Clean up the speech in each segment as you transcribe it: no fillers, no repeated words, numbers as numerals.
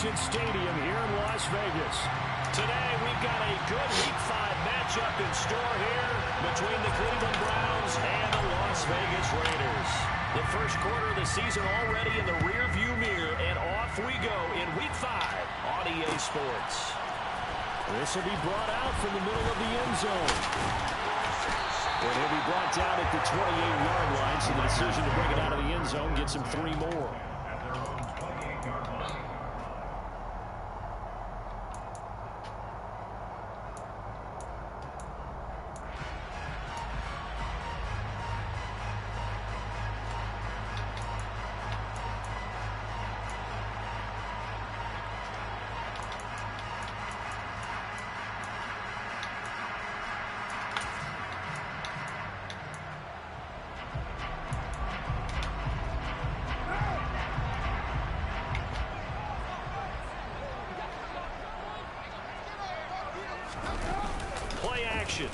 Allegiant Stadium here in Las Vegas. Today we've got a good Week 5 matchup in store here between the Cleveland Browns and the Las Vegas Raiders. The first quarter of the season already in the rearview mirror, and off we go in Week 5 on EA Sports. This will be brought out from the middle of the end zone. And he'll be brought down at the 28-yard line, so the decision to bring it out of the end zone gets him 3 more.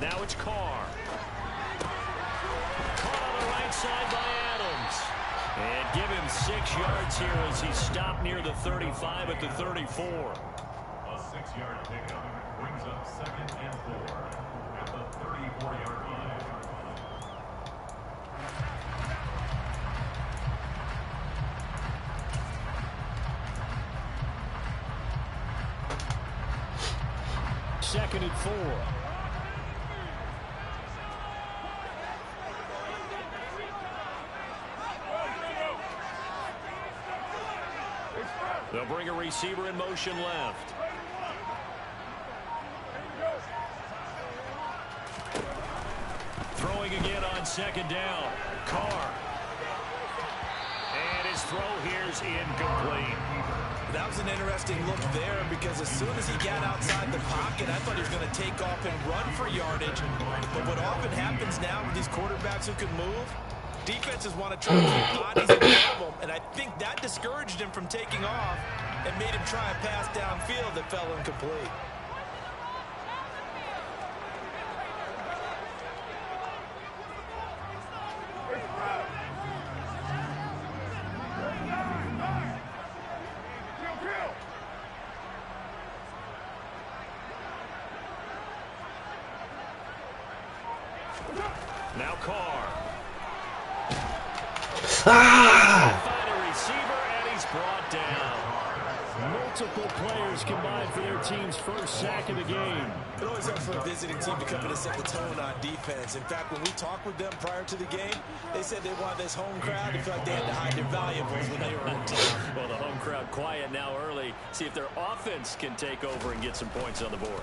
Now it's Carr. Caught on the right side by Adams. And give him 6 yards here as he stopped near the 35 at the 34. A 6-yard pickup brings up 2nd and 4 at the 34-yard line. Second and 4. They'll bring a receiver in motion left. Throwing again on 2nd down. Carr. And his throw here's incomplete. That was an interesting look there because as soon as he got outside the pocket, I thought he was going to take off and run for yardage. But what often happens now with these quarterbacks who can move, defenses want to try to keep bodies in front of him, and I think that discouraged him from taking off and made him try a pass downfield that fell incomplete. Now Carr. Ah! A receiver, and he's brought down. Multiple players combined for their team's first sack of the game. It always helps for a visiting team to come in and set the tone on defense. In fact, when we talked with them prior to the game, they said they wanted this home crowd to feel like they had to hide their valuables when they were in town. Well, the home crowd quiet now early. See if their offense can take over and get some points on the board.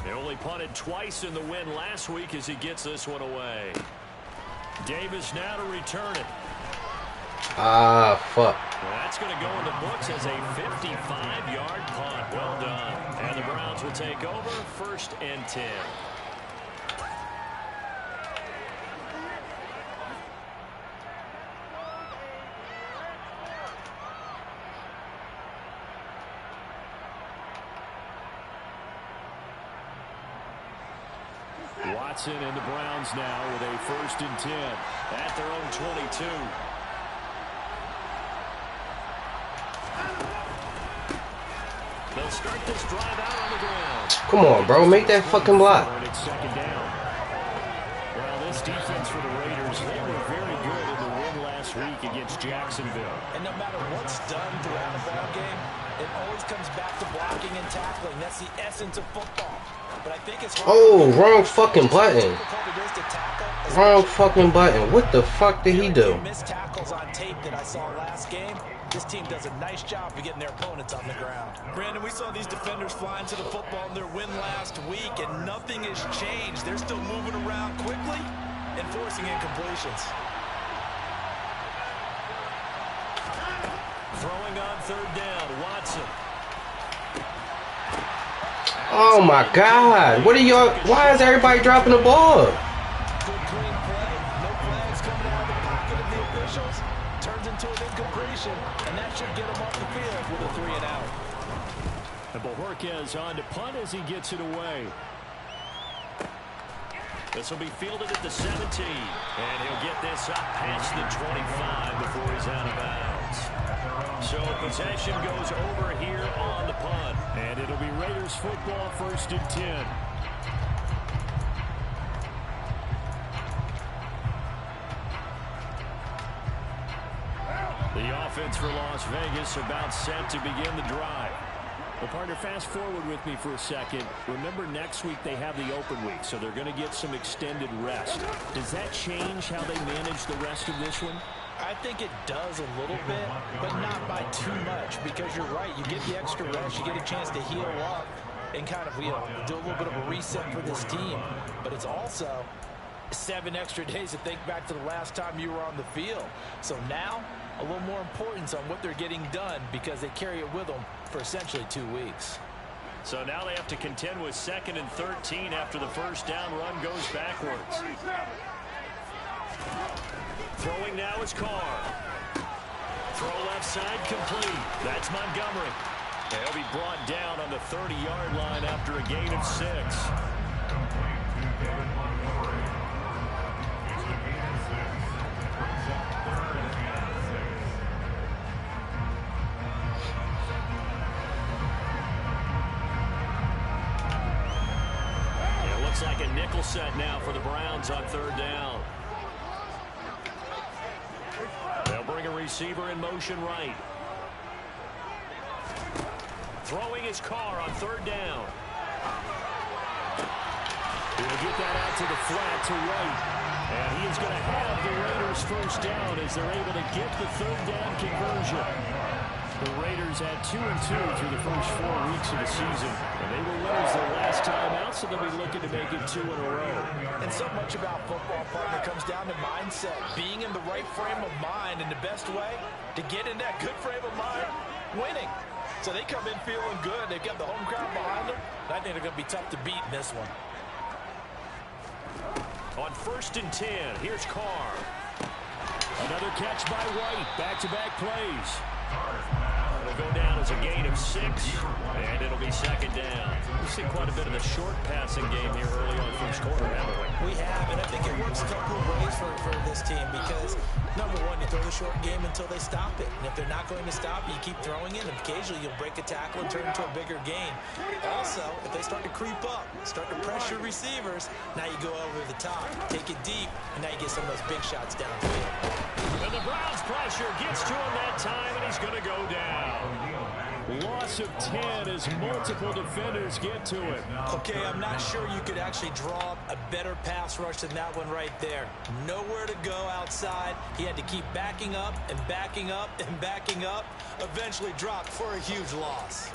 They only punted twice in the win last week as he gets this one away. Davis now to return it. Ah, fuck. Well, that's going to go in the books as a 55-yard punt. Well done. And the Browns will take over 1st and 10. Watson and the Browns now with a 1st and 10 at their own 22. They'll start this drive out on the ground. Come on, bro. Make that fucking block. It's 2nd down. Well, this defense for the Raiders, they were very good in the win last week against Jacksonville. And no matter what's done throughout a ball game, it always comes back to blocking and tackling. That's the essence of football. But I think it's oh, wrong fucking button. Wrong fucking button. What the fuck did he do? Missed tackles on tape that I saw last game. This team does a nice job of getting their opponents on the ground. Brandon, we saw these defenders flying to the football in their win last week, and nothing has changed. They're still moving around quickly and forcing incompletions. Throwing on 3rd down, Watson. Oh my God! What are y'all? Why is everybody dropping the ball? Good clean play. No flags coming out of the pocket of the officials. Turns into an incompletion, and that should get him off the field with a 3 and out. And Bojorquez on to punt as he gets it away. This will be fielded at the 17, and he'll get this up past the 25 before he's out of bounds. So possession goes over here on the punt. And it'll be Raiders football, 1st and 10. The offense for Las Vegas about set to begin the drive. Well, partner, fast forward with me for a second. Remember, next week they have the open week, so they're going to get some extended rest. Does that change how they manage the rest of this one? I think it does a little bit, but not by too much, because you're right. You get the extra rest. You get a chance to heal up and kind of, do a little bit of a reset for this team. But it's also 7 extra days to think back to the last time you were on the field. So now, a little more importance on what they're getting done because they carry it with them for essentially 2 weeks. So now they have to contend with 2nd and 13 after the first down run goes backwards. Throwing now is Carr. Throw left side complete. That's Montgomery. He'll be brought down on the 30-yard line after a gain of 6. It looks like a nickel set now for the Browns on 3rd down. They'll bring a receiver in motion right. Throwing his Carr on 3rd down. He'll get that out to the flat to right. And he is going to have the Raiders first down as they're able to get the 3rd down conversion. The Raiders had 2-2 through the first 4 weeks of the season. And they were winners their last time out, so they'll be looking to make it 2 in a row. And so much about football, partner, comes down to mindset. Being in the right frame of mind, and the best way to get in that good frame of mind, winning. So they come in feeling good. They've got the home crowd behind them. And I think they're going to be tough to beat in this one. On 1st and 10, here's Carr. Another catch by White. Back-to-back plays. It'll go down as a gain of 6, and it'll be 2nd down. We've seen quite a bit of the short passing game here early on first quarter, haven't we? We have, and I think it works a couple of ways for this team because, number one, you throw the short game until they stop it. And if they're not going to stop it, you keep throwing it, and occasionally you'll break a tackle and turn into a bigger gain. Also, if they start to creep up, start to pressure receivers, now you go over the top, take it deep, and now you get some of those big shots downfield. And the Browns pressure gets to him that time, and he's going to go down. Loss of 10 as multiple defenders get to him. Okay, I'm not sure you could actually draw a better pass rush than that one right there. Nowhere to go outside. He had to keep backing up and backing up and backing up. Eventually dropped for a huge loss.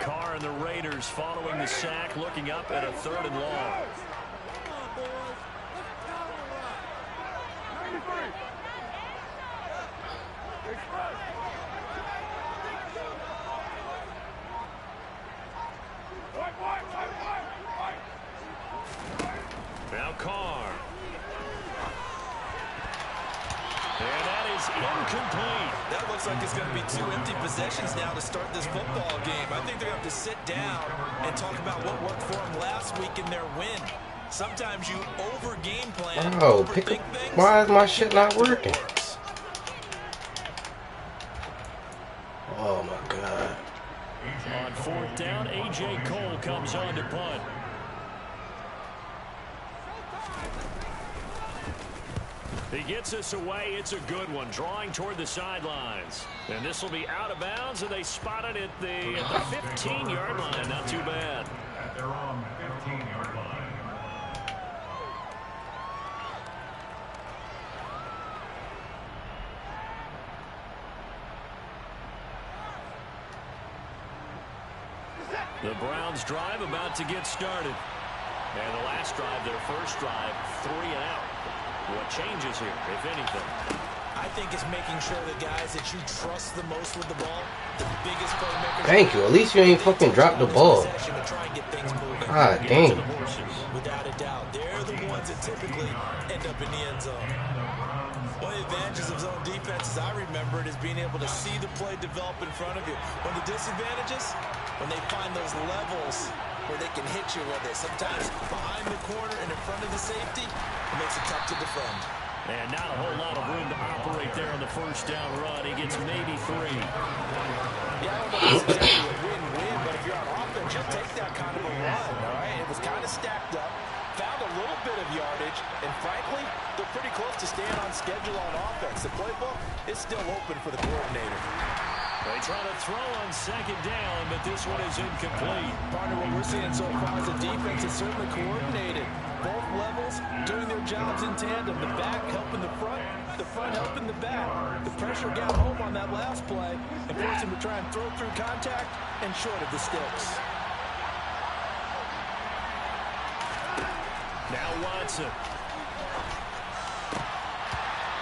Carr and the Raiders following the sack, looking up at a 3rd and long. Now Carr. And that is incomplete. That looks like it's going to be 2 empty possessions now to start this football game. I think they're going to have to sit down and talk about what worked for them last week in their win. Sometimes you over-game plan, overthink things. Why is my shit not working? Oh, my God. On 4th down, A.J. Cole comes on to punt. He gets us away. It's a good one, drawing toward the sidelines. And this will be out of bounds, and they spot it at the 15-yard line. Not too bad. At their own 15-yard line. The Browns drive about to get started. And the last drive, their first drive, 3 and out. What changes here, if anything? I think it's making sure the guys that you trust the most with the ball, the biggest playmakers. Thank you. At least you ain't fucking dropped the ball. God damn. Without a doubt, they're the ones that typically end up in the end zone. One of the advantages of zone defense, as I remember it, is being able to see the play develop in front of you. One of the disadvantages, when they find those levels where they can hit you with it. Sometimes behind the corner and in front of the safety, it makes it tough to defend. And not a whole lot of room to operate there on the first down run. He gets maybe 3. Yeah, I don't know if it's exactly a win-win, but if you're on offense, you'll take that kind of a run, all right? It was kind of stacked up, found a little bit of yardage, and frankly, they're pretty close to staying on schedule on offense. The playbook is still open for the coordinator. They try to throw on second down, but this one is incomplete. Partner, what we're seeing so far is the defense is certainly coordinated. Both levels doing their jobs in tandem. The back helping the front helping the back. The pressure got home on that last play and forced him to try and throw through contact and short of the sticks. Now Watson.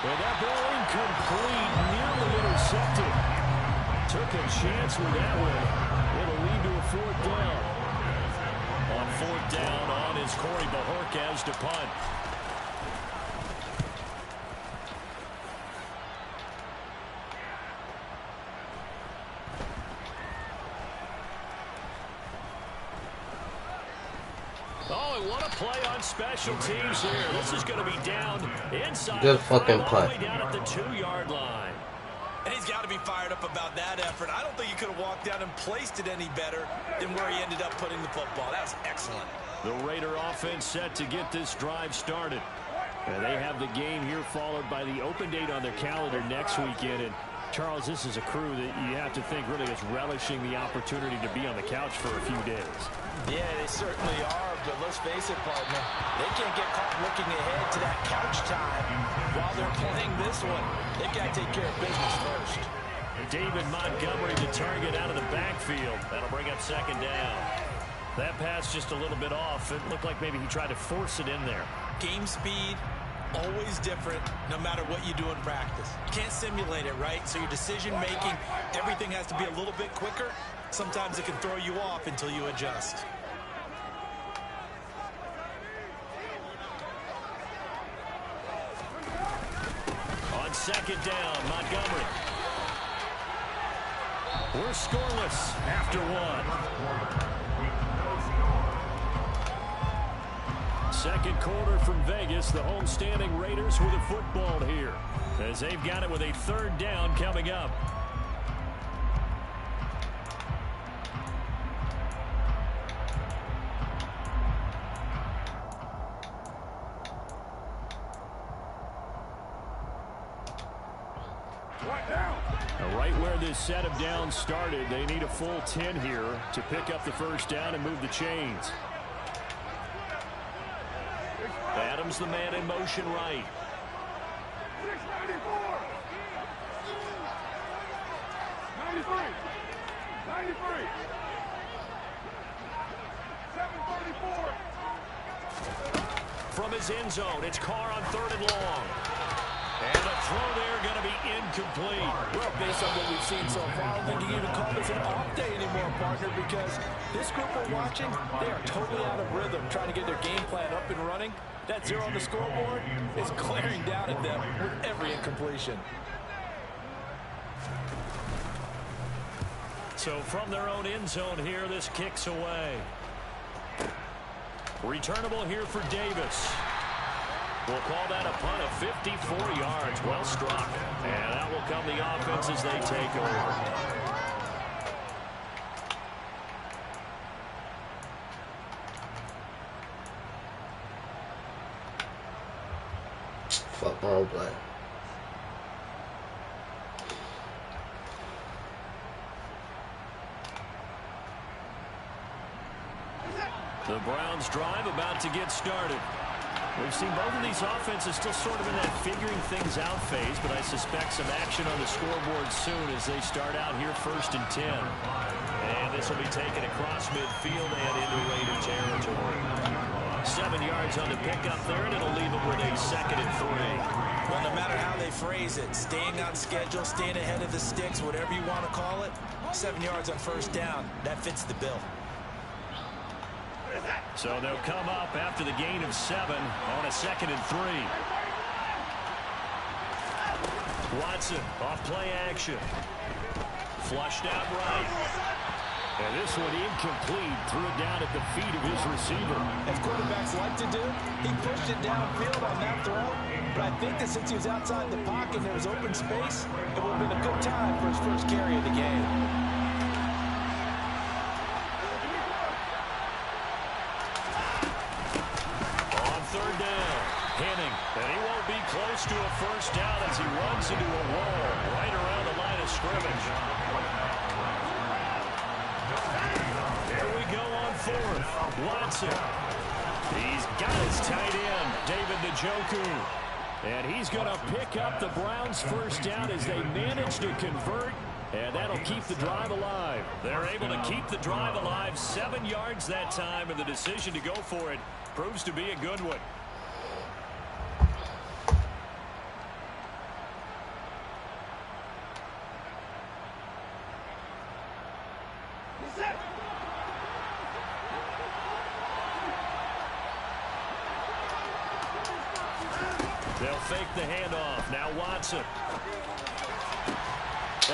Well, that ball incomplete, nearly intercepted. Took a chance with that one. It'll lead to a 4th down. On 4th down, on is Corey Bajorquez to punt. Oh, and what a play on special teams here. This is going to be down inside. Good fucking punt. All the way down at the 2-yard line. And he's got to be fired up about that effort. I don't think he could have walked down and placed it any better than where he ended up putting the football. That was excellent. The Raider offense set to get this drive started. And they have the game here followed by the open date on their calendar next weekend. And Charles, this is a crew that you have to think really is relishing the opportunity to be on the couch for a few days. Yeah, they certainly are, but let's face it, partner. They can't get caught looking ahead to that couch time while they're playing this one. They've got to take care of business first. David Montgomery the target out of the backfield. That'll bring up second down. That pass just a little bit off. It looked like maybe he tried to force it in there. Game speed, always different no matter what you do in practice. You can't simulate it, right? So your decision making, everything has to be a little bit quicker. Sometimes it can throw you off until you adjust. On second down, Montgomery. We're scoreless after 1. Second quarter from Vegas. The homestanding Raiders with a football here as they've got it with a 3rd down coming up. Right where this set of downs started, they need a full 10 here to pick up the first down and move the chains. Adams the man in motion right. 694. 93. 93. 734. From his end zone, it's Carr on 3rd and long. And a throw there going to be incomplete. Well, based on what we've seen so far, I don't think you can even call this an off day anymore, partner, because this group we're watching, they are totally out of rhythm, trying to get their game plan up and running. That 0 on the scoreboard is glaring down at them with every incompletion. So from their own end zone here, this kicks away. Returnable here for Davis. We'll call that a punt of 54 yards. Well struck. And that will come the offense as they take over. Fuck wrong play. The Browns drive about to get started. We've seen both of these offenses still sort of in that figuring things out phase, but I suspect some action on the scoreboard soon as they start out here 1st and 10. And this will be taken across midfield and into Raider territory. 7 yards on the pickup there, and it'll leave them with a 2nd and 3. Well, no matter how they phrase it, staying on schedule, staying ahead of the sticks, whatever you want to call it, 7 yards on 1st down, that fits the bill. So they'll come up after the gain of 7 on a 2nd and 3. Watson off play action. Flushed out right. And this one incomplete. Threw it down at the feet of his receiver. As quarterbacks like to do, he pushed it downfield on that throw. But I think that since he was outside the pocket and there was open space, it would have been a good time for his first carry of the game. On third down, Henning. And he won't be close to a first down as he runs into a wall right around the line of scrimmage. Here we go on fourth. Watson. He's got his tight end, David Njoku. And he's going to pick up the Browns' first down as they manage to convert. And that'll keep the drive alive. They're able to keep the drive alive. 7 yards that time, and the decision to go for it proves to be a good one. They'll fake the handoff. Now Watson.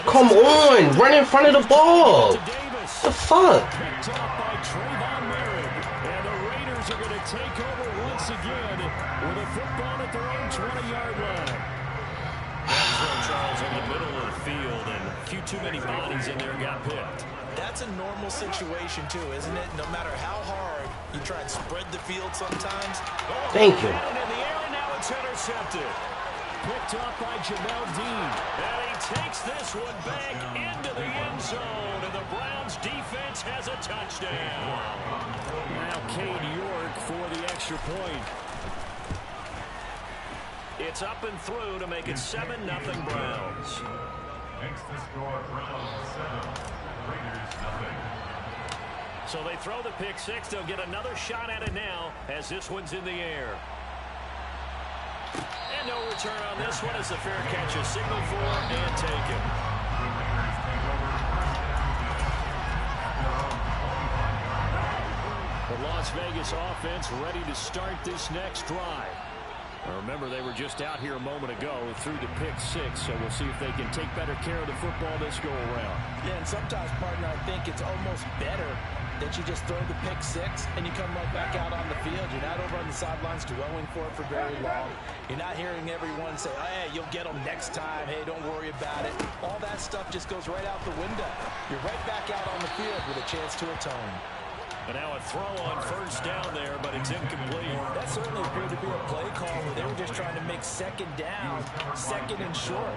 Come on, run in front of the ball. The fuck? Picked off by Trayvon Merritt. And the Raiders are going to take over once again with a football at their own 20-yard line. Charles in the middle of the field, and a few too many bodies in there got picked. That's a normal situation, too, isn't it? No matter how hard you try and spread the field sometimes. Thank you. And in the air, and now it's intercepted. Picked off by Jamel Dean. And he takes this one back into the end zone. And the Browns defense has a touchdown. Now Cade York for the extra point. It's up and through to make it 7-0 Browns. Makes the score Browns 7, Raiders 0. So they throw the pick six. They'll get another shot at it now as this one's in the air. And no return on this one as the fair catch is signaled for and taken. The Las Vegas offense ready to start this next drive. Now remember, they were just out here a moment ago through the pick six, so we'll see if they can take better care of the football this go-around. Yeah, and sometimes, partner, I think it's almost better that you just throw the pick six and you come right back out on the field. You're not over on the sidelines dwelling for it for very long. You're not hearing everyone say, oh, hey, you'll get them next time. Hey, don't worry about it. All that stuff just goes right out the window. You're right back out on the field with a chance to atone. And now a throw on first down there, but it's incomplete. That certainly appeared to be a play call where they were just trying to make second down, second and short.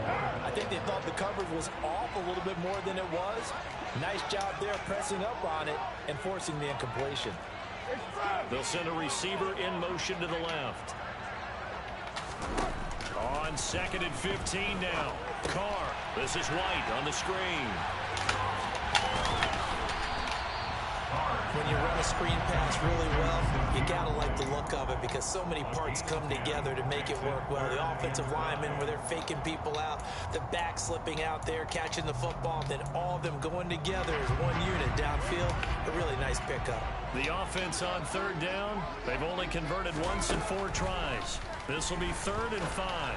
I think they thought the coverage was off a little bit more than it was. Nice job there pressing up on it and forcing the incompletion. They'll send a receiver in motion to the left. On 2nd and 15 now. Carr. This is White on the screen. When you run a screen pass really well, you got to like the look of it because so many parts come together to make it work well. The offensive linemen, where they're faking people out, the back slipping out there, catching the football, then all of them going together as one unit downfield. A really nice pickup. The offense on third down, they've only converted once in 4 tries. This will be 3rd and 5.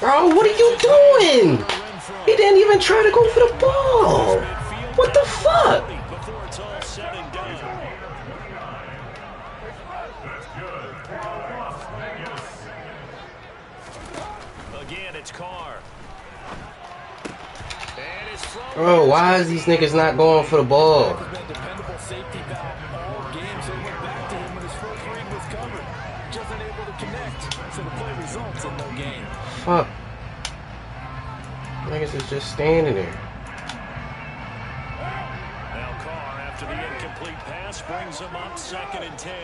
Bro, what are you doing? He didn't even try to go for the ball. What the fuck? Before it's all said and done. That's good. Las Vegas. Again, it's Carr. And his throw. Bro, why is these niggas not going for the ball? He's been a dependable safety valve all games. They went back to him when his first read was covered. Just unable to connect, so the play results in no gain. Fuck. Niggas is just standing there. Now Carr, after the incomplete pass, brings him up 2nd and 10.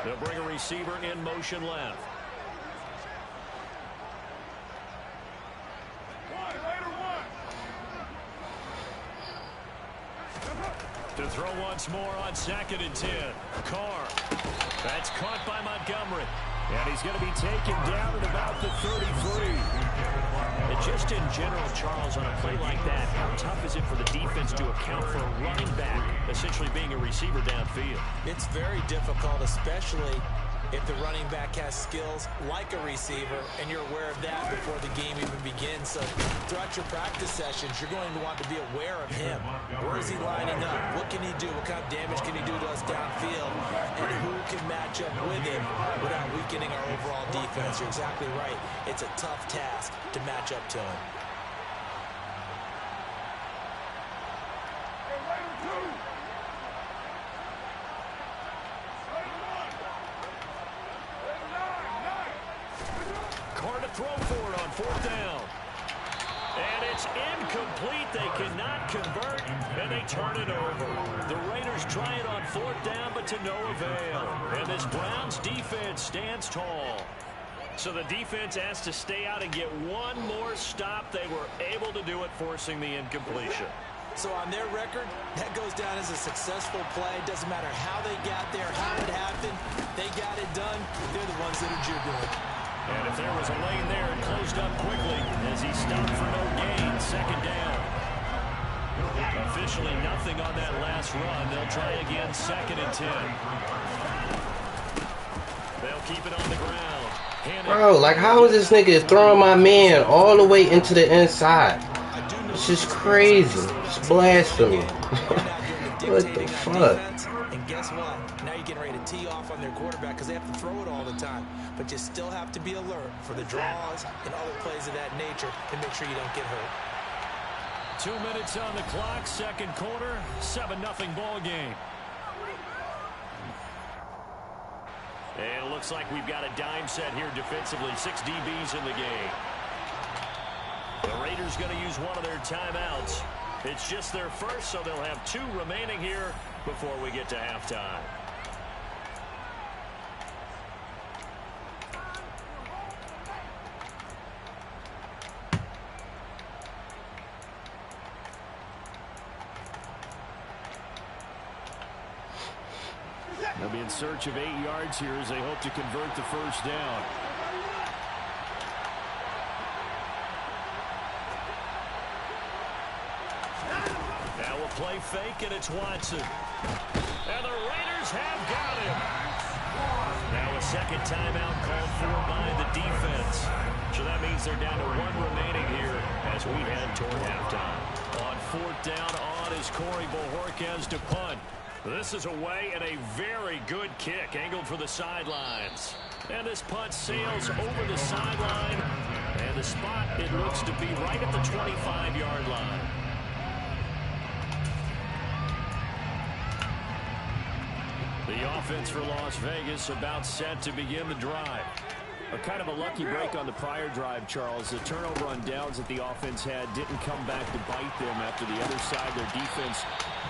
They'll bring a receiver in motion left. To throw once more on 2nd and 10. Carr. That's caught by Montgomery. And he's going to be taken down at about the 33. And just in general, Charles, on a play like that, how tough is it for the defense to account for a running back essentially being a receiver downfield? It's very difficult, especially if the running back has skills like a receiver, and you're aware of that before the game even begins. So throughout your practice sessions, you're going to want to be aware of him. Where is he lining up? What can he do? What kind of damage can he do to us downfield? And who can match up with him without weakening our overall defense? You're exactly right. It's a tough task to match up to him. Throw for it on 4th down. And it's incomplete. They cannot convert, and they turn it over. The Raiders try it on 4th down, but to no avail. And this Browns defense stands tall. So the defense has to stay out and get one more stop. They were able to do it, forcing the incompletion. So on their record, that goes down as a successful play. Doesn't matter how they got there, how it happened. They got it done. They're the ones that are jubilant. And if there was a lane there, it closed up quickly as he stopped for no gain. 2nd down. Officially nothing on that last run. They'll try again, 2nd and 10. They'll keep it on the ground. Bro, like how is this nigga throwing my man all the way into the inside? It's just crazy. It's blasphemy. What the fuck? And guess what? Now you're getting ready to tee off on their quarterback because they have to throw it all the time. But you still have to be alert for the draws and other plays of that nature to make sure you don't get hurt. 2 minutes on the clock, 2nd quarter, 7-0 ball game. And it looks like we've got a dime set here defensively. 6 DBs in the game. The Raiders going to use one of their timeouts. It's just their first, so they'll have 2 remaining here before we get to halftime. They'll be in search of 8 yards here as they hope to convert the 1st down. Now we'll play fake, and it's Watson. And the Raiders have got him. Now a 2nd timeout called for by the defense. So that means they're down to 1 remaining here as we head toward halftime. On 4th down, on is Corey Bojorquez to punt. This is away and a very good kick angled for the sidelines. And this punt sails over the sideline. And the spot, it looks to be right at the 25-yard line. The offense for Las Vegas about set to begin the drive. A kind of a lucky break on the prior drive, Charles. The turnover on downs that the offense had didn't come back to bite them after the other side. Their defense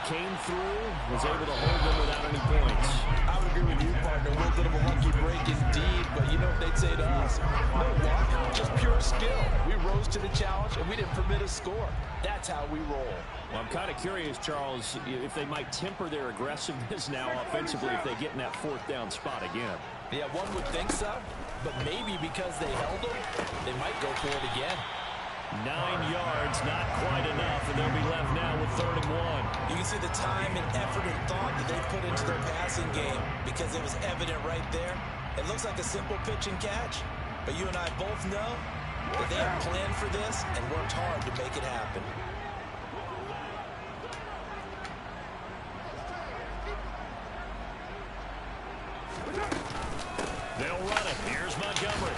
came through, was able to hold them without any points. I would agree with you, partner. A little bit of a lucky break indeed, but you know what they'd say to us? No luck, just pure skill. We rose to the challenge, and we didn't permit a score. That's how we roll. Well, I'm kind of curious, Charles, if they might temper their aggressiveness now offensively if they get in that 4th down spot again. Yeah, one would think so, but maybe because they held them, they might go for it again. 9 yards, not quite enough, and they'll be left now with 3rd and 1. You can see the time and effort and thought that they put into their passing game because it was evident right there. It looks like a simple pitch and catch, but you and I both know that they have planned for this and worked hard to make it happen. They'll run it. Here's Montgomery.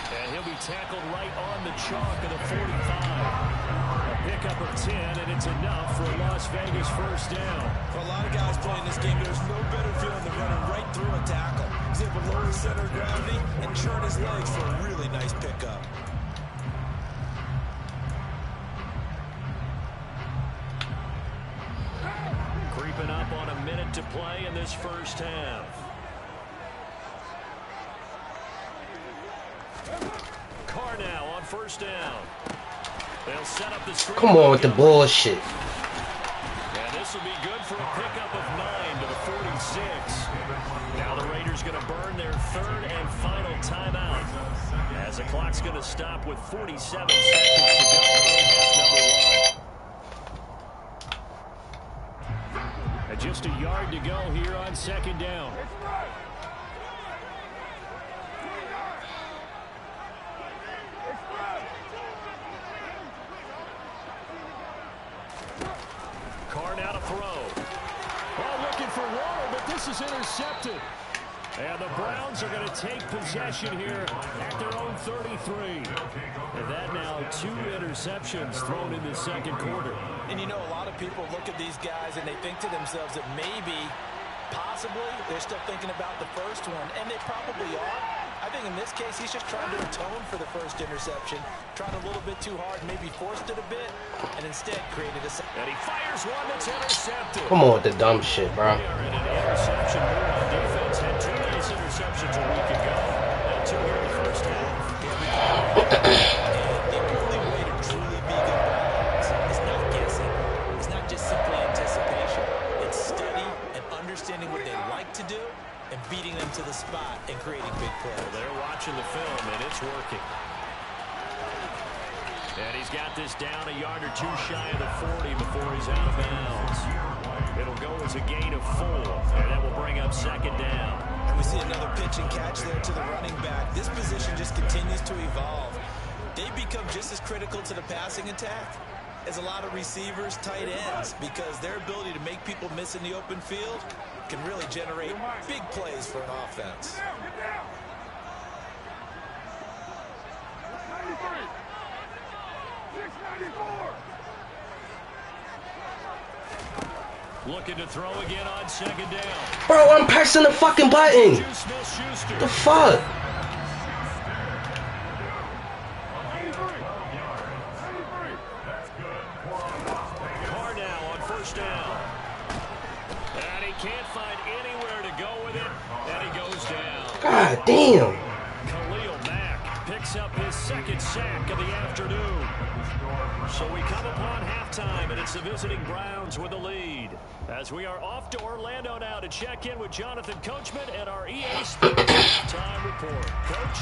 And he'll be tackled right on the chalk of the 45. A pickup of 10, and it's enough for a Las Vegas 1st down. For a lot of guys playing this game, there's no better feeling than running right through a tackle. He's able to lower his center of gravity and churn his legs for a really nice pickup. Creeping up on a minute to play in this 1st half. Carr now on 1st down. They'll set up the screen. Come on with the bullshit. And this will be good for a pickup of 9 to the 46. Now the Raiders going to burn their 3rd and final timeout as the clock's going to stop with 47 seconds to go in half number 1. And just a yard to go here on 2nd down. is intercepted. And the Browns are going to take possession here at their own 33. And that now 2 interceptions thrown in the second quarter. And you know, a lot of people look at these guys and they think to themselves that maybe, possibly, they're still thinking about the first one. And they probably are. I think in this case, he's just trying to atone for the first interception. Tried a little bit too hard, maybe forced it a bit, and instead created a second. And he fires one that's intercepted. Come on with the dumb shit, bro. They are in an interception move on defense. Had 2 nice interceptions a week ago. And 2 here in the first half. The only way to truly be good ball is not guessing. It's not just simply anticipation. It's study and understanding what they like to do and beating them to the spot and creating big plays. Well, they're watching the film, and it's working. And he's got this down a yard or 2 shy of the 40 before he's out of bounds. It'll go as a gain of 4, and that will bring up second down. And we see another pitch and catch there to the running back. This position just continues to evolve. They become just as critical to the passing attack as a lot of receivers, tight ends, because their ability to make people miss in the open field can really generate big plays for an offense. Looking to throw again on second down. Bro, I'm pressing the fucking button. The fuck? Carr now on first down. And he can't find anywhere to go with it. And he goes down. God damn. Khalil Mack picks up his second sack of the afternoon. So we come upon halftime, and it's the visiting Browns with the lead. As we are off to Orlando now to check in with Jonathan Coachman and our EA Sports halftime report. Coach?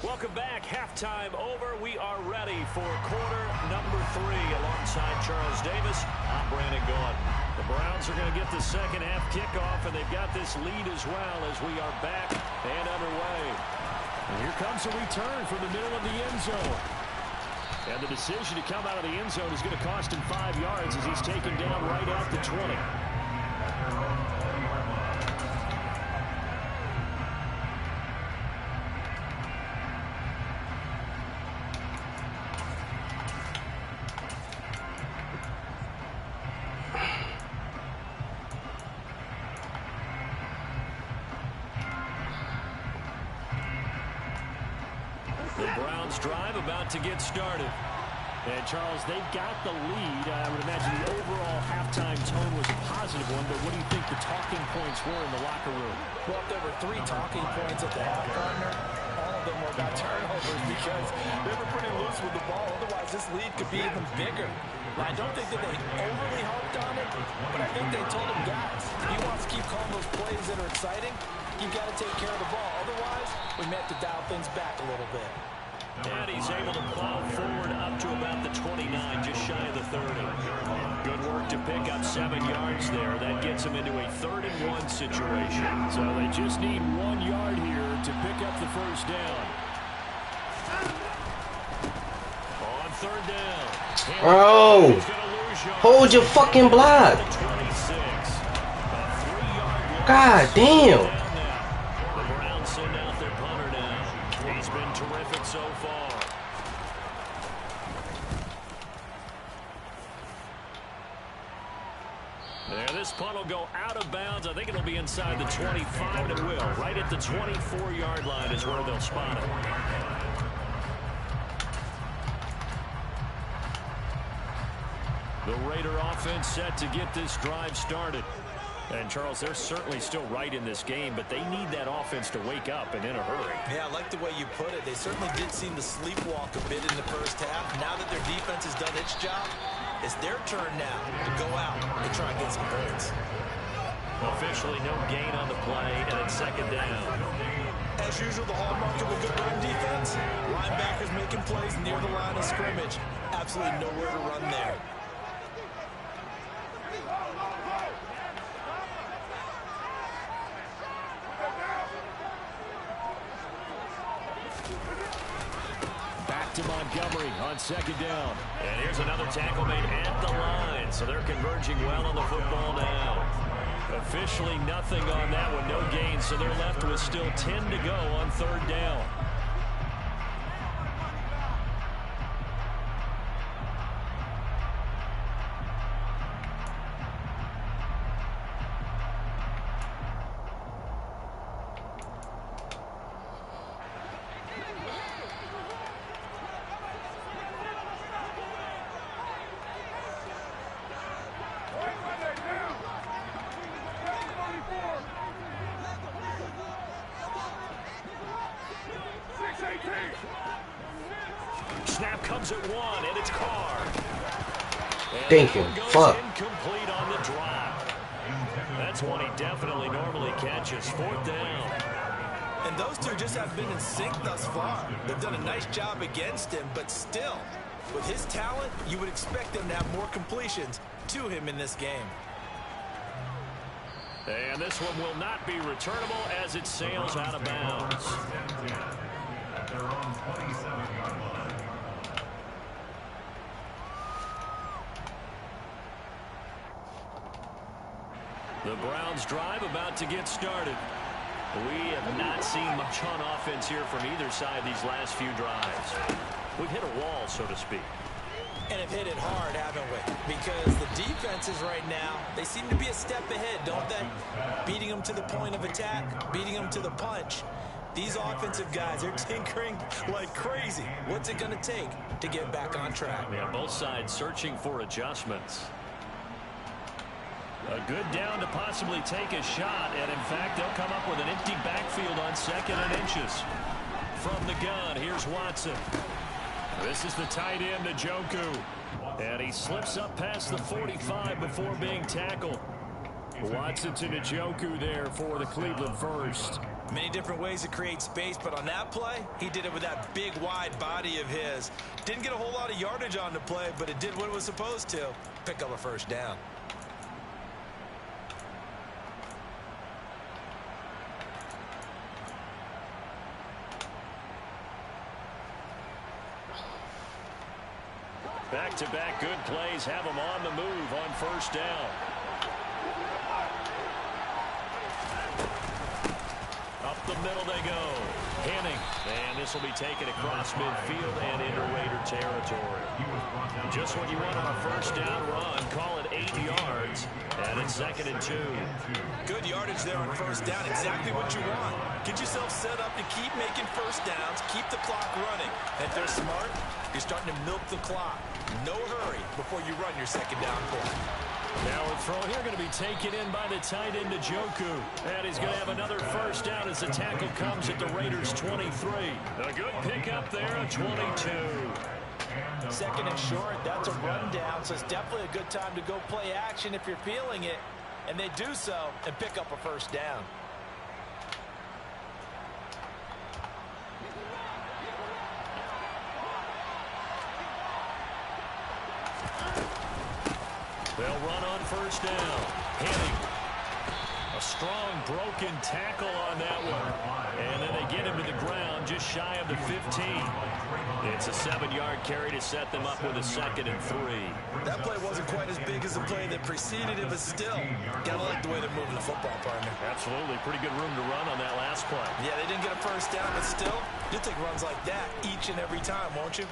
Welcome back. Halftime over. We are ready for quarter number 3 alongside Charles Davis. I'm Brandon Gordon. The Browns are going to get the second half kickoff, and they've got this lead as well as we are back and underway. And here comes a return from the middle of the end zone. And the decision to come out of the end zone is going to cost him 5 yards as he's taken down right at the 20. The Browns drive about to get started. And Charles, they've got the lead. I would imagine the overall halftime tone was a positive one, but what do you think the talking points were in the locker room? Well, there were 3 talking points at the half, Gardner. All of them were about turnovers because they were pretty loose with the ball. Otherwise, this lead could be even bigger. Now, I don't think that they overly harped on it, but I think they told them, guys, if he wants to keep calling those plays that are exciting, you've got to take care of the ball. Otherwise, we may have to dial things back a little bit. And he's able to plow forward up to about the 29, just shy of the 30. Good work to pick up 7 yards there. That gets him into a 3rd-and-1 situation. So they just need 1 yard here to pick up the first down. On 3rd down. Bro, hold your fucking block. God damn. The Browns send out their punter now. He's been terrific so far. There, this punt will go out of bounds. I think it'll be inside the 25, and it will. Right at the 24-yard line is where they'll spot it. The Raider offense set to get this drive started. And, Charles, they're certainly still right in this game, but they need that offense to wake up and in a hurry. Yeah, I like the way you put it. They certainly did seem to sleepwalk a bit in the first half. Now that their defense has done its job, it's their turn now to go out and try and get some points. Officially no gain on the play, and it's 2nd down. As usual, the hallmark of a good run defense, linebackers making plays near the line of scrimmage. Absolutely nowhere to run there. Back to Montgomery on second down. And here's another tackle made at the line. So they're converging well on the football now. Officially nothing on that one, no gain. So they're left with still 10 to go on third down. Snap comes at one, and it's Carr. Thank you. Fuck. Incomplete on the drop. That's one he definitely normally catches. Fourth down. And those two just have been in sync thus far. They've done a nice job against him, but still, with his talent, you would expect them to have more completions to him in this game. And this one will not be returnable as it sails out of bounds. At their own 27-yard line. The Browns drive about to get started. We have not seen much on offense here from either side these last few drives. We've hit a wall, so to speak. And have hit it hard, haven't we? Because the defenses right now, they seem to be a step ahead, don't they? Beating them to the point of attack, beating them to the punch. These offensive guys, they're tinkering like crazy. What's it going to take to get back on track? Yeah, both sides searching for adjustments. A good down to possibly take a shot, and in fact, they'll come up with an empty backfield on 2nd and inches. From the gun, here's Watson. This is the tight end, Njoku. And he slips up past the 45 before being tackled. Watson to Njoku there for the Cleveland first. Many different ways to create space, but on that play, he did it with that big, wide body of his. Didn't get a whole lot of yardage on the play, but it did what it was supposed to. Pick up a first down. Back-to-back good plays have them on the move on first down. Up the middle they go. Henning. And this will be taken across midfield and into Raider territory. Just what you want on a first down run. Call it 8 yards. And it's 2nd and 2. Good yardage there on first down. Exactly what you want. Get yourself set up to keep making first downs. Keep the clock running. And if they're smart, you're starting to milk the clock. No hurry before you run your second down play. Now a throw here going to be taken in by the tight end Njoku. And he's going to have another first down as the tackle comes at the Raiders' 23. A good pickup there at 22. Second and short, that's a rundown, so it's definitely a good time to go play action if you're feeling it. And they do so and pick up a first down. They'll run on first down. Henning. A strong broken tackle on that one. And then they get him to the ground just shy of the 15. It's a 7-yard carry to set them up with a 2nd and 3. That play wasn't quite as big as the play that preceded it, but still, gotta like the way they're moving the football, partner. Absolutely. Pretty good room to run on that last play. Yeah, they didn't get a first down, but still, you'll take runs like that each and every time, won't you?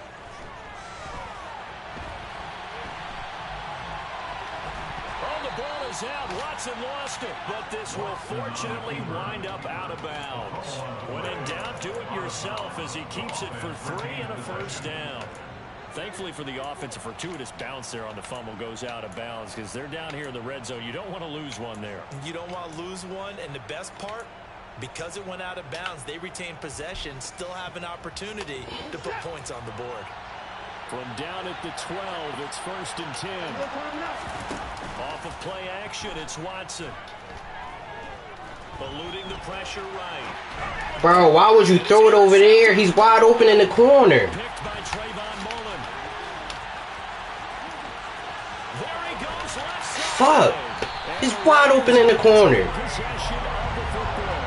The ball is out. Watson lost it. But this will fortunately wind up out of bounds. When in doubt, do it yourself as he keeps it for 3 and a first down. Thankfully for the offense, a fortuitous bounce there on the fumble goes out of bounds because they're down here in the red zone. You don't want to lose one there. You don't want to lose one, and the best part, because it went out of bounds, they retain possession, still have an opportunity to put points on the board. From down at the 12, it's 1st and 10. Off of play action, it's Watson. Eluding the pressure right. Bro, why would you throw it over there? He's wide open in the corner. Picked by Trayvon Mullen. There he goes, left side. Fuck. He's wide open in the corner. Possession of the football.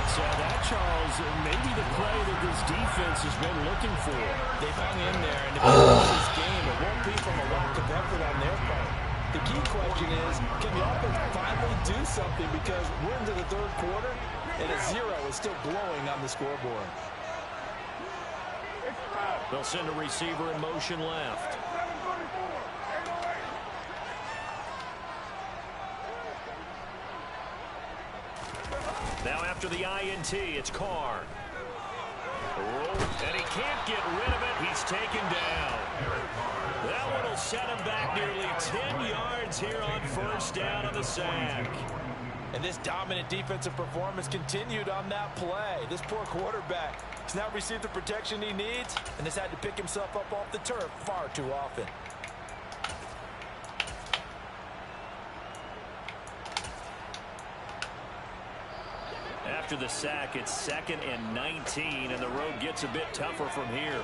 So that Charles, maybe the play that this defense has been looking for. They've hung in there, and if they lose this game, it won't be from a lack of effort on their part. The key question is, can the offense finally do something, because we're into the third quarter, and a 0 is still glowing on the scoreboard. They'll send a receiver in motion left. Now after the INT, it's Carr. And he can't get rid of it. He's taken down. That one will set him back nearly 10 yards here on first down on the sack. And this dominant defensive performance continued on that play. This poor quarterback has now received the protection he needs and has had to pick himself up off the turf far too often. After the sack, it's 2nd and 19, and the road gets a bit tougher from here.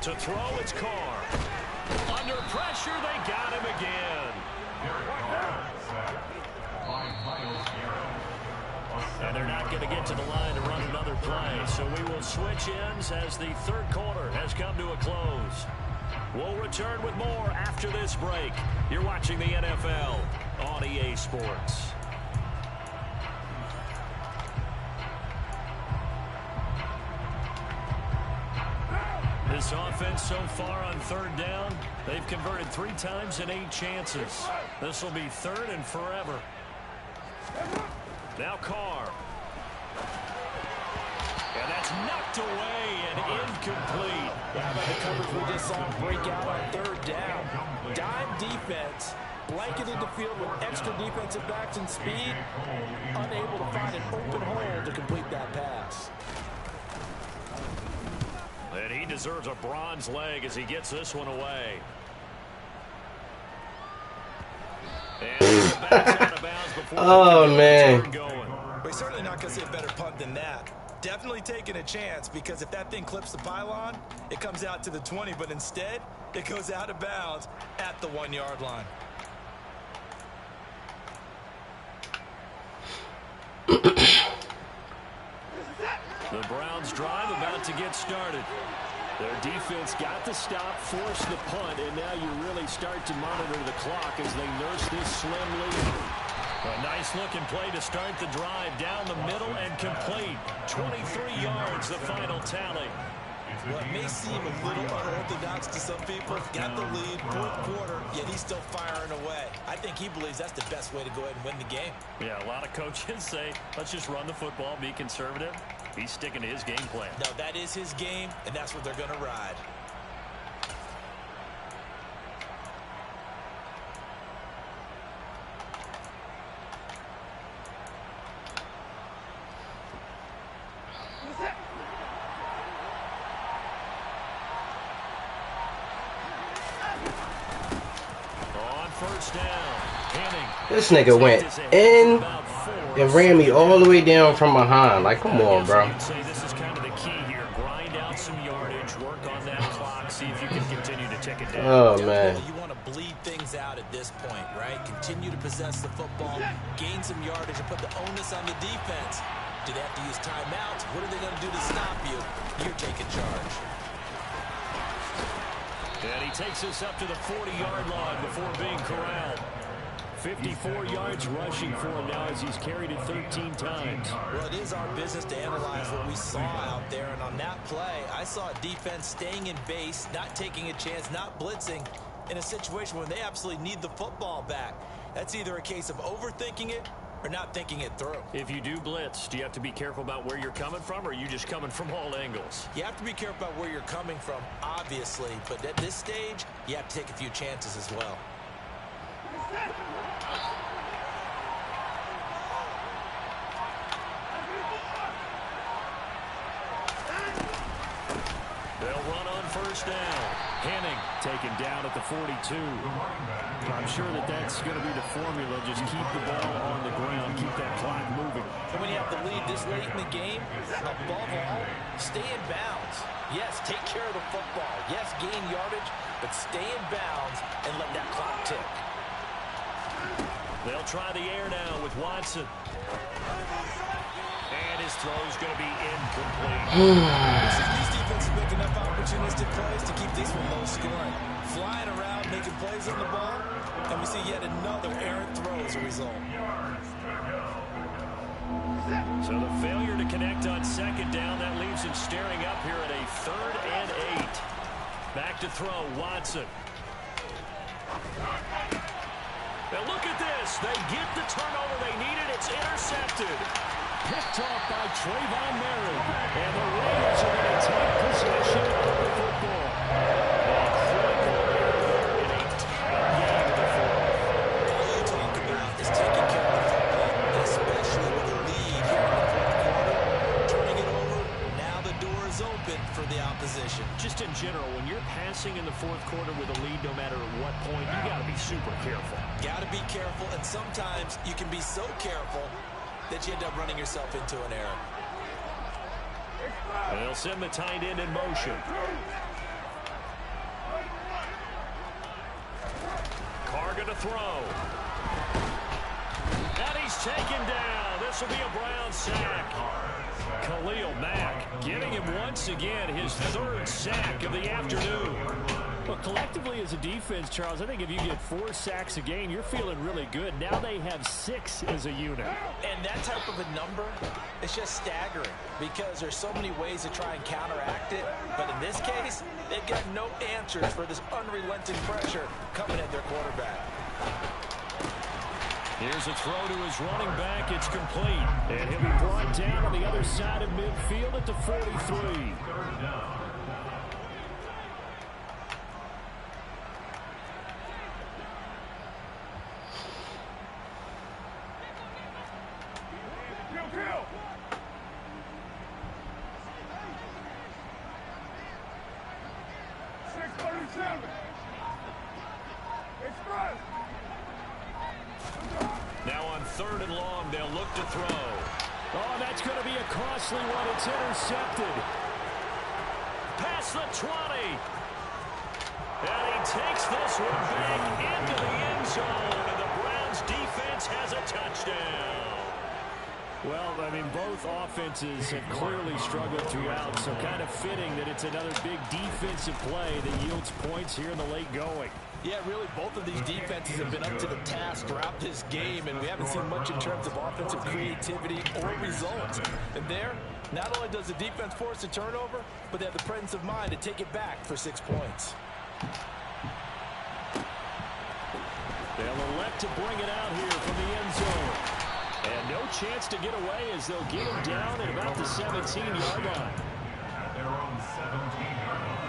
To throw, it's Carr. Under pressure, they got him again. And they're not going to get to the line to run another play, so we will switch ends as the third quarter has come to a close. We'll return with more after this break. You're watching the NFL on EA Sports. This offense so far on third down, they've converted 3 times in 8 chances. This will be 3rd and forever. Now Carr. And that's knocked away and incomplete. How about the coverage we just saw him break out on third down? Dime defense, blanketed the field with extra defensive backs and speed, unable to find an open hole to complete that pass. And he deserves a bronze leg as he gets this one away. And out of bounds before oh, man. We're certainly not going to see a better punt than that. Definitely taking a chance, because if that thing clips the pylon, it comes out to the 20, but instead, it goes out of bounds at the 1-yard line. The Browns drive about to get started. Their defense got the stop, forced the punt, and now you really start to monitor the clock as they nurse this slim lead. A nice-looking play to start the drive down the middle and complete. 23 yards, the final tally. What may seem a little unorthodox to some people, got the lead, fourth quarter, yet he's still firing away. I think he believes that's the best way to go ahead and win the game. Yeah, a lot of coaches say, let's just run the football, be conservative. He's sticking to his game plan. No, that is his game, and that's what they're going to ride. On first down, this nigga went in and ran me all the way down from behind. Like, come on, bro. This is kind of the key here. Grind out some yardage, work on that clock, see if you can continue to tick it down. Oh, man. You want to bleed things out at this point, right? Continue to possess the football, gain some yardage, and put the onus on the defense. Do they have to use timeouts? What are they going to do to stop you? You're taking charge. And he takes us up to the 40-yard line before being corralled. 54 yards rushing for him now as he's carried it 13 times. Well, it is our business to analyze what we saw out there, and on that play, I saw a defense staying in base, not taking a chance, not blitzing, in a situation where they absolutely need the football back. That's either a case of overthinking it or not thinking it through. If you do blitz, do you have to be careful about where you're coming from, or are you just coming from all angles? You have to be careful about where you're coming from, obviously, but at this stage, you have to take a few chances as well. They'll run on first down. Henning taken down at the 42. I'm sure that's going to be the formula. Just keep the ball on the ground, keep that clock moving. And when you have the lead this late in the game, above all, stay in bounds. Yes, take care of the football. Yes, gain yardage, but stay in bounds and let that clock tick. They'll try the air now with Watson. And his throw's going to be incomplete. These defenses make enough opportunistic plays to keep this one low scoring. Flying around, making plays on the ball, and we see yet another errant throw as a result. So the failure to connect on second down, that leaves him staring up here at a 3rd and 8. Back to throw, Watson. Now look at this. They get the turnover they needed. It's intercepted. Picked off by Trayvon Merritt. And the Raiders are going to take possession of the football. In a tight game in the fourth. All you talk about is taking care of the football, especially with a lead here in the fourth quarter. Turning it over, now the door is open for the opposition. Just in general, when you're passing in the fourth quarter with a lead, no matter at what point, you got to be super careful. Got to be careful, and sometimes you can be so careful that you end up running yourself into an error. And they'll send the tight end in motion. Carr going to throw. And he's taken down. This will be a Brown sack. Khalil Mack getting him once again, his 3rd sack of the afternoon. Well, collectively as a defense, Charles, I think if you get 4 sacks a game, you're feeling really good. Now they have 6 as a unit. And that type of a number is just staggering because there's so many ways to try and counteract it. But in this case, they've got no answers for this unrelenting pressure coming at their quarterback. Here's a throw to his running back. It's complete. And he'll be brought down on the other side of midfield at the 43. Now on 3rd and long, they'll look to throw. Oh, that's going to be a costly one. It's intercepted. Past the 20. And he takes this one back into the end zone. And the Browns defense has a touchdown. Well, I mean, both offenses have clearly struggled throughout, so kind of fitting that it's another big defensive play that yields points here in the late going. Yeah, really, both of these defenses have been up to the task throughout this game, and we haven't seen much in terms of offensive creativity or results. And there, not only does the defense force a turnover, but they have the presence of mind to take it back for 6 points. They'll elect to bring it out here from the end zone. And no chance to get away as they'll get him down at about the 17-yard line. At their own 17-yard line.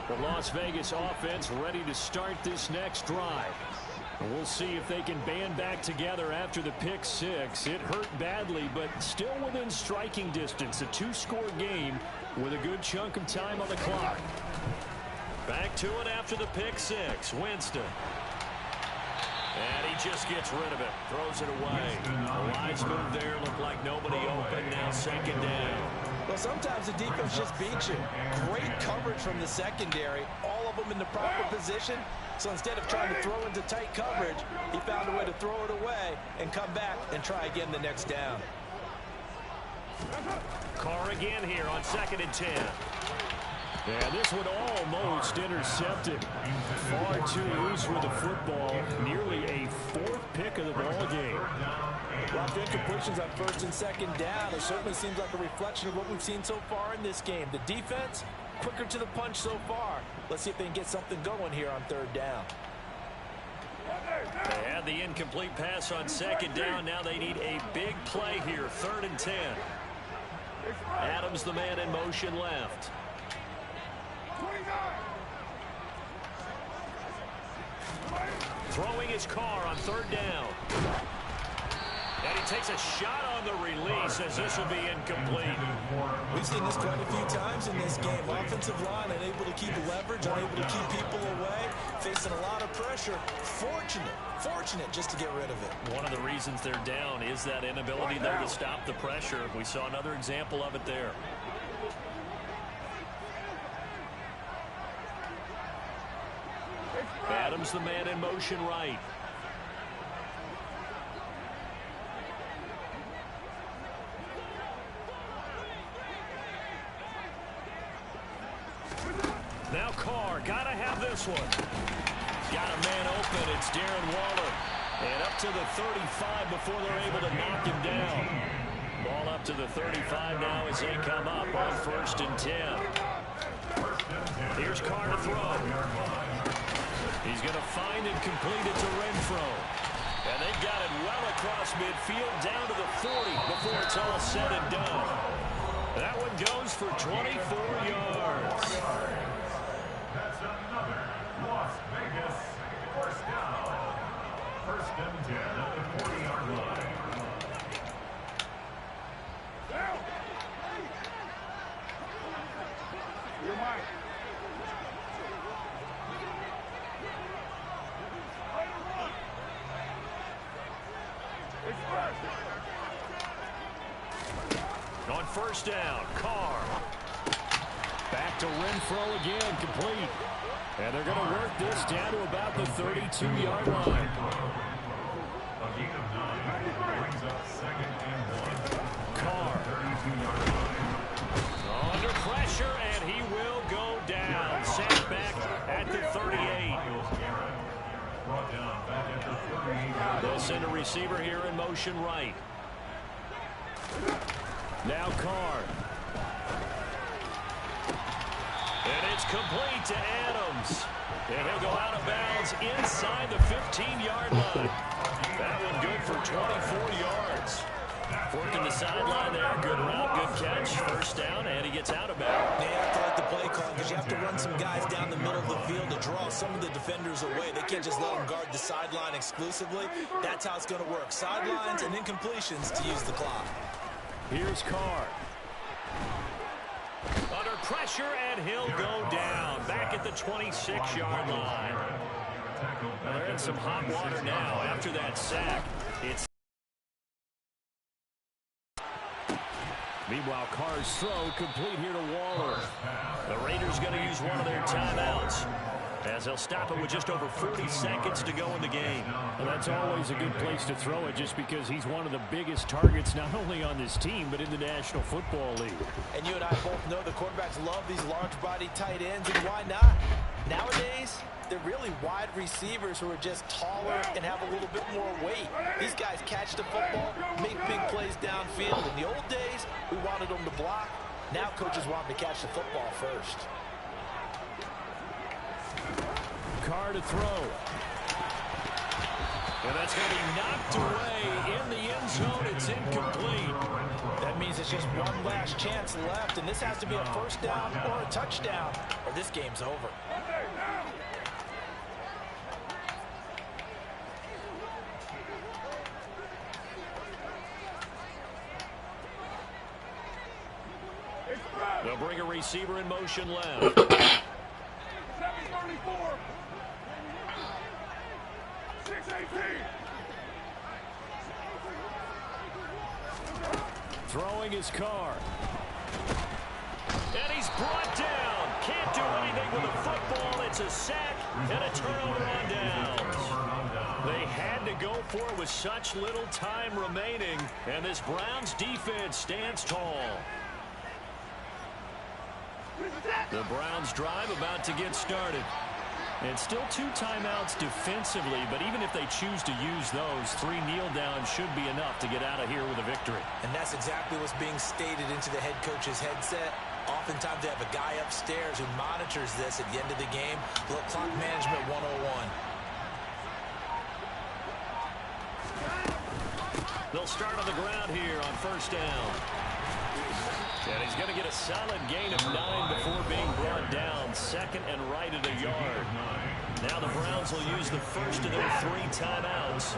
The Las Vegas offense ready to start this next drive. And we'll see if they can band back together after the pick 6. It hurt badly, but still within striking distance. A 2-score game with a good chunk of time on the clock. Back to it after the pick 6. Winston. And he just gets rid of it. Throws it away. The lines move there. Look like nobody open. Now 2nd down. Well, sometimes the defense just beats you. Great coverage from the secondary. All of them in the proper position. So instead of trying to throw into tight coverage, he found a way to throw it away and come back and try again the next down. Carr again here on 2nd and 10. And this one almost intercepted. Far too loose with the football. Nearly a 4th pick of the ball game. Rough incompletions on 1st and 2nd down. It certainly seems like a reflection of what we've seen so far in this game. The defense, quicker to the punch so far. Let's see if they can get something going here on 3rd down. They had the incomplete pass on 2nd down. Now they need a big play here. 3rd and 10. Adams, the man in motion left. Throwing his Carr on 3rd down. And he takes a shot on the release as this will be incomplete. We've seen this quite a few times in this game. Offensive line unable to keep leverage, unable to keep people away, facing a lot of pressure. Fortunate just to get rid of it. One of the reasons they're down is that inability there to stop the pressure. We saw another example of it there. Adams, the man in motion right. Now Carr, gotta have this one. Got a man open, it's Darren Waller. And up to the 35 before they're able to knock him down. Ball up to the 35 now as they come up on 1st and 10. Here's Carr to throw. He's going to find and complete it to Renfro. And they've got it well across midfield down to the 40 before it's all said and done. That one goes for 24 yards. That's another Las Vegas first down. 1st and 10 at the 40-yard line. You're mine. On 1st down, Carr. Back to Renfro again, complete. And they're going to work this down to about the 32-yard line. A gain of 9 brings up 2nd and 1. Carr. 32-yard line. Under pressure, and he will go down. Set back at the 38. Miles Garrett brought down back at the 38. They'll send a receiver here in motion right. Now Carr. And it's complete to Adams. And he'll go out of bounds inside the 15-yard line. That one good for 24 yards. Working the sideline there. Good route, good catch. 1st down, and he gets out of bounds. They have to like the play call because you have to run some guys down the middle of the field to draw some of the defenders away. They can't just let them guard the sideline exclusively. That's how it's going to work. Sidelines and incompletions to use the clock. Here's Carr. Under pressure, and he'll go down. Back at the 26-yard line. Well, they're in some hot water now after that sack. It's meanwhile, Carr's throw complete here to Waller. The Raiders going to use one of their timeouts, as they'll stop it with just over 40 seconds to go in the game. Well, that's always a good place to throw it just because he's one of the biggest targets not only on this team but in the National Football League. And you and I both know the quarterbacks love these large-body tight ends, and why not? Nowadays, they're really wide receivers who are just taller and have a little bit more weight. These guys catch the football, make big plays downfield. In the old days, we wanted them to block. Now coaches want them to catch the football first. Carr to throw. And that's going to be knocked away in the end zone. It's incomplete. That means it's just one last chance left, and this has to be a 1st down or a touchdown, or this game's over. They'll bring a receiver in motion left. 734. 618. Throwing his Carr. And he's brought down. Can't do anything with the football. It's a sack and a turnover on downs. They had to go for it with such little time remaining. And this Browns defense stands tall. The Browns drive about to get started. And still 2 timeouts defensively, but even if they choose to use those, 3 kneel downs should be enough to get out of here with a victory. And that's exactly what's being stated into the head coach's headset. Oftentimes they have a guy upstairs who monitors this at the end of the game. A little clock management 101. They'll start on the ground here on 1st down. And he's going to get a solid gain of 9 before being brought down. 2nd and right at a yard. Now the Browns will use the first of their 3 timeouts.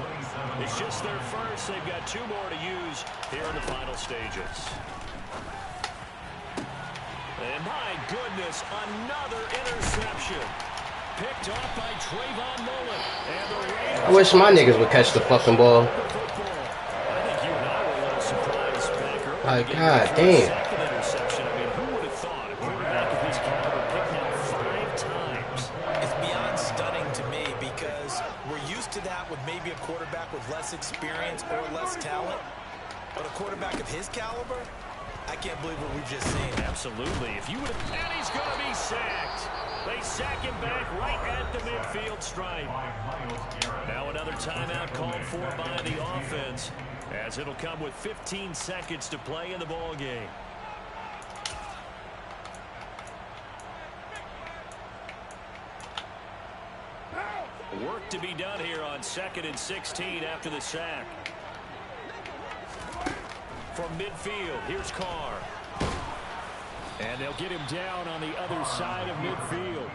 It's just their first. They've got 2 more to use here in the final stages. And my goodness, another interception. Picked off by Trayvon Mullen. And the Raiders, I wish my niggas would catch the fucking ball. I think you and I were a little surprised back early. Like, god damn. Second interception. I mean, who would have thought a quarterback of his caliber picked that 5 times? It's beyond stunning to me experience or less talent. But a quarterback of his caliber, I can't believe what we've just seen. Absolutely. If you would have... And he's going to be sacked. They sack him back right at the midfield stripe. Now another timeout called for by the offense, as it'll come with 15 seconds to play in the ball game. Work to be done here on 2nd and 16 after the sack. From midfield, here's Carr. And they'll get him down on the other side of midfield.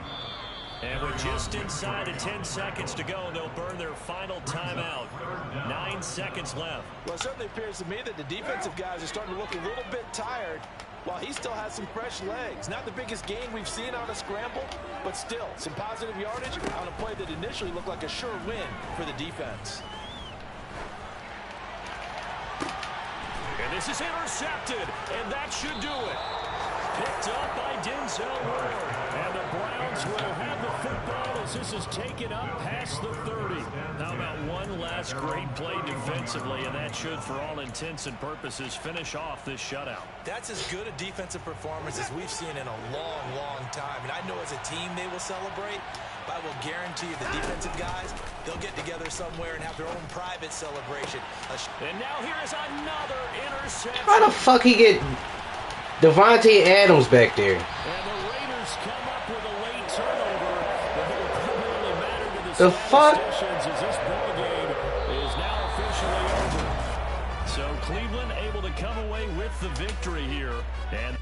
And with just inside of 10 seconds to go, they'll burn their final timeout. 9 seconds left. Well, it certainly appears to me that the defensive guys are starting to look a little bit tired, while he still has some fresh legs. Not the biggest gain we've seen on a scramble, but still some positive yardage on a play that initially looked like a sure win for the defense. And this is intercepted, and that should do it. Picked up by Denzel Ward. And the Browns will have the football as this is taken up past the 30. How about one last great play defensively, and that should, for all intents and purposes, finish off this shutout. That's as good a defensive performance as we've seen in a long, long time. And I know as a team they will celebrate, but I will guarantee you the defensive guys, they'll get together somewhere and have their own private celebration. And now here is another interception. How the fuck he get Devontae Adams back there? And the Raiders come up with a late turnover. Really matter to the fuck? As this ball game is now officially over. So Cleveland able to come away with the victory here. And